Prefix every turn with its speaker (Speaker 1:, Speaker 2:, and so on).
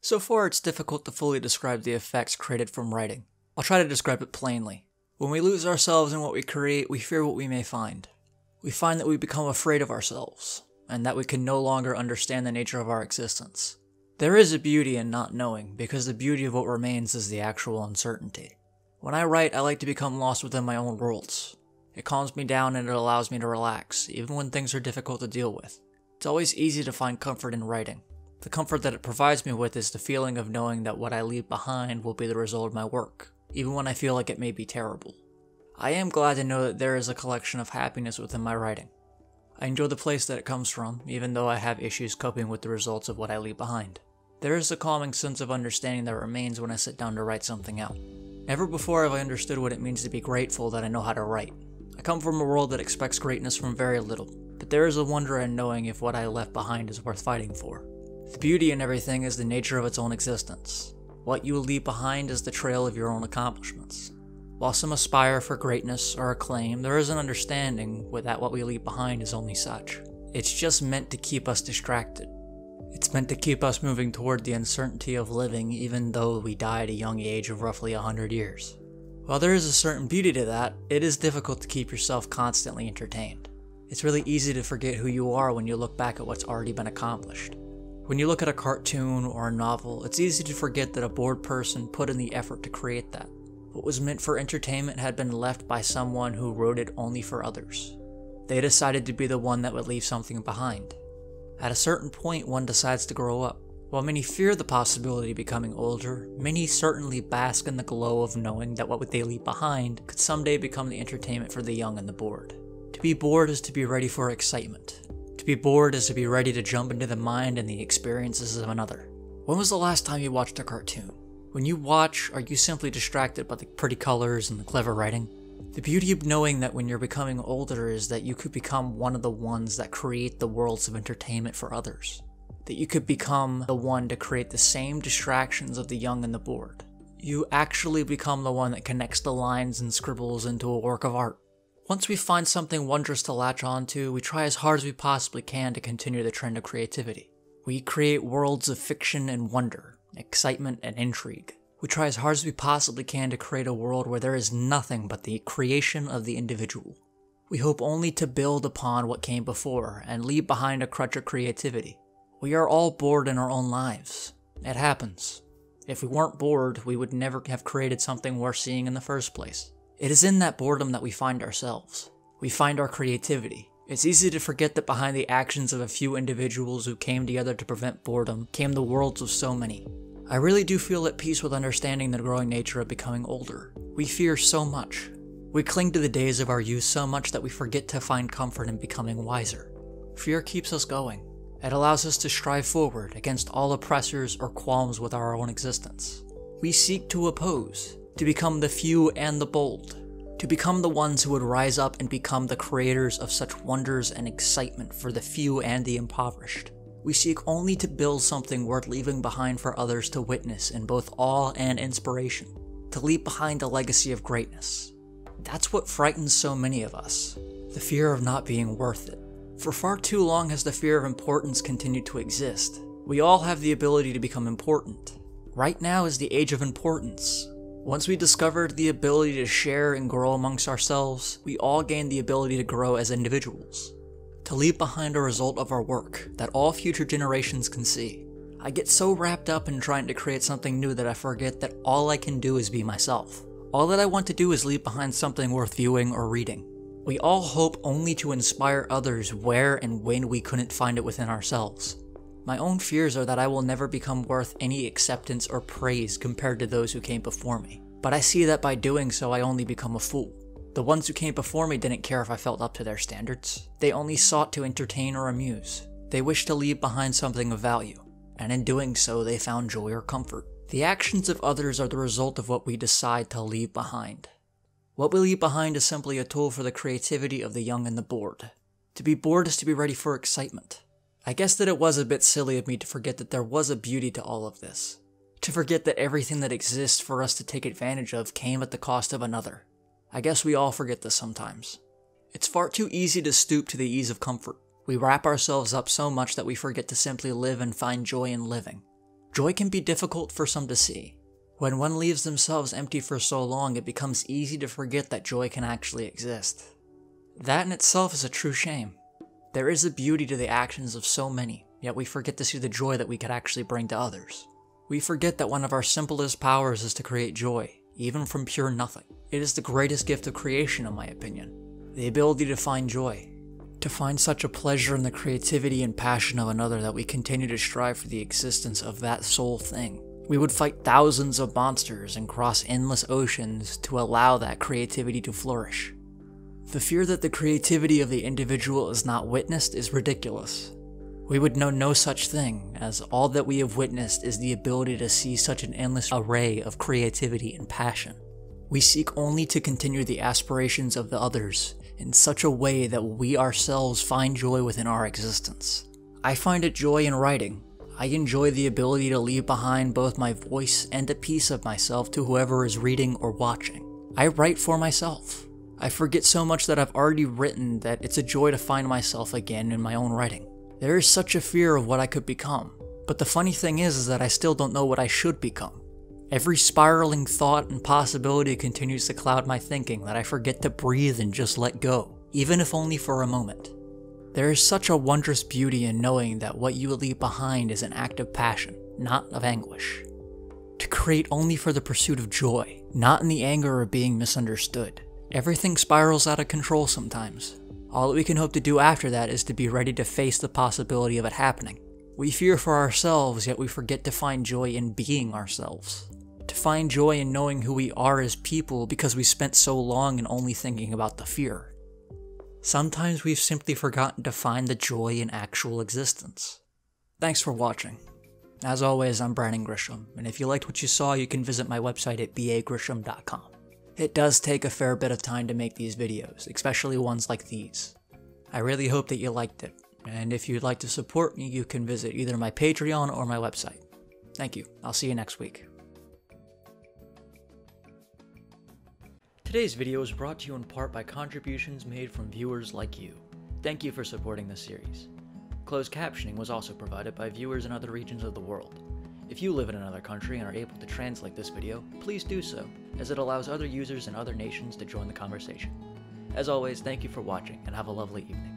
Speaker 1: So far, it's difficult to fully describe the effects created from writing. I'll try to describe it plainly. When we lose ourselves in what we create, we fear what we may find. We find that we become afraid of ourselves, and that we can no longer understand the nature of our existence. There is a beauty in not knowing, because the beauty of what remains is the actual uncertainty. When I write, I like to become lost within my own worlds. It calms me down and it allows me to relax, even when things are difficult to deal with. It's always easy to find comfort in writing. The comfort that it provides me with is the feeling of knowing that what I leave behind will be the result of my work, even when I feel like it may be terrible. I am glad to know that there is a collection of happiness within my writing. I enjoy the place that it comes from, even though I have issues coping with the results of what I leave behind. There is a calming sense of understanding that remains when I sit down to write something out. Never before have I understood what it means to be grateful that I know how to write. I come from a world that expects greatness from very little, but there is a wonder in knowing if what I left behind is worth fighting for. The beauty in everything is the nature of its own existence. What you leave behind is the trail of your own accomplishments. While some aspire for greatness or acclaim, there is an understanding that what we leave behind is only such. It's just meant to keep us distracted. It's meant to keep us moving toward the uncertainty of living even though we die at a young age of roughly 100 years. While there is a certain beauty to that, it is difficult to keep yourself constantly entertained. It's really easy to forget who you are when you look back at what's already been accomplished. When you look at a cartoon or a novel, it's easy to forget that a bored person put in the effort to create that. What was meant for entertainment had been left by someone who wrote it only for others. They decided to be the one that would leave something behind. At a certain point, one decides to grow up. While many fear the possibility of becoming older, many certainly bask in the glow of knowing that what they leave behind could someday become the entertainment for the young and the bored. To be bored is to be ready for excitement. To be bored is to be ready to jump into the mind and the experiences of another. When was the last time you watched a cartoon? When you watch, are you simply distracted by the pretty colors and the clever writing? The beauty of knowing that when you're becoming older is that you could become one of the ones that create the worlds of entertainment for others. That you could become the one to create the same distractions of the young and the bored. You actually become the one that connects the lines and scribbles into a work of art. Once we find something wondrous to latch onto, we try as hard as we possibly can to continue the trend of creativity. We create worlds of fiction and wonder, excitement and intrigue. We try as hard as we possibly can to create a world where there is nothing but the creation of the individual. We hope only to build upon what came before and leave behind a crutch of creativity. We are all bored in our own lives. It happens. If we weren't bored, we would never have created something worth seeing in the first place. It is in that boredom that we find ourselves. We find our creativity. It's easy to forget that behind the actions of a few individuals who came together to prevent boredom came the worlds of so many. I really do feel at peace with understanding the growing nature of becoming older. We fear so much. We cling to the days of our youth so much that we forget to find comfort in becoming wiser. Fear keeps us going. It allows us to strive forward against all oppressors or qualms with our own existence. We seek to oppose, to become the few and the bold, to become the ones who would rise up and become the creators of such wonders and excitement for the few and the impoverished. We seek only to build something worth leaving behind for others to witness in both awe and inspiration, to leave behind a legacy of greatness. That's what frightens so many of us, the fear of not being worth it. For far too long has the fear of importance continued to exist. We all have the ability to become important. Right now is the age of importance. Once we discovered the ability to share and grow amongst ourselves, we all gained the ability to grow as individuals. To leave behind a result of our work that all future generations can see. I get so wrapped up in trying to create something new that I forget that all I can do is be myself. All that I want to do is leave behind something worth viewing or reading. We all hope only to inspire others where and when we couldn't find it within ourselves. My own fears are that I will never become worth any acceptance or praise compared to those who came before me. But I see that by doing so I only become a fool. The ones who came before me didn't care if I felt up to their standards. They only sought to entertain or amuse. They wished to leave behind something of value, and in doing so they found joy or comfort. The actions of others are the result of what we decide to leave behind. What we leave behind is simply a tool for the creativity of the young and the bored. To be bored is to be ready for excitement. I guess that it was a bit silly of me to forget that there was a beauty to all of this. To forget that everything that exists for us to take advantage of came at the cost of another. I guess we all forget this sometimes. It's far too easy to stoop to the ease of comfort. We wrap ourselves up so much that we forget to simply live and find joy in living. Joy can be difficult for some to see. When one leaves themselves empty for so long, it becomes easy to forget that joy can actually exist. That in itself is a true shame. There is a beauty to the actions of so many, yet we forget to see the joy that we could actually bring to others. We forget that one of our simplest powers is to create joy, even from pure nothing. It is the greatest gift of creation, in my opinion. The ability to find joy. To find such a pleasure in the creativity and passion of another that we continue to strive for the existence of that sole thing. We would fight thousands of monsters and cross endless oceans to allow that creativity to flourish. The fear that the creativity of the individual is not witnessed is ridiculous. We would know no such thing, as all that we have witnessed is the ability to see such an endless array of creativity and passion. We seek only to continue the aspirations of the others in such a way that we ourselves find joy within our existence. I find it joy in writing. I enjoy the ability to leave behind both my voice and a piece of myself to whoever is reading or watching. I write for myself. I forget so much that I've already written that it's a joy to find myself again in my own writing. There is such a fear of what I could become, but the funny thing is that I still don't know what I should become. Every spiraling thought and possibility continues to cloud my thinking that I forget to breathe and just let go, even if only for a moment. There is such a wondrous beauty in knowing that what you leave behind is an act of passion, not of anguish. To create only for the pursuit of joy, not in the anger of being misunderstood. Everything spirals out of control sometimes. All that we can hope to do after that is to be ready to face the possibility of it happening. We fear for ourselves, yet we forget to find joy in being ourselves. To find joy in knowing who we are as people because we spent so long in only thinking about the fear. Sometimes we've simply forgotten to find the joy in actual existence. Thanks for watching. As always, I'm Bagrisham, and if you liked what you saw, you can visit my website at bagrisham.com. It does take a fair bit of time to make these videos, especially ones like these. I really hope that you liked it, and if you'd like to support me, you can visit either my Patreon or my website. Thank you. I'll see you next week. Today's video is brought to you in part by contributions made from viewers like you. Thank you for supporting this series. Closed captioning was also provided by viewers in other regions of the world. If you live in another country and are able to translate this video, please do so, as it allows other users in other nations to join the conversation. As always, thank you for watching and have a lovely evening.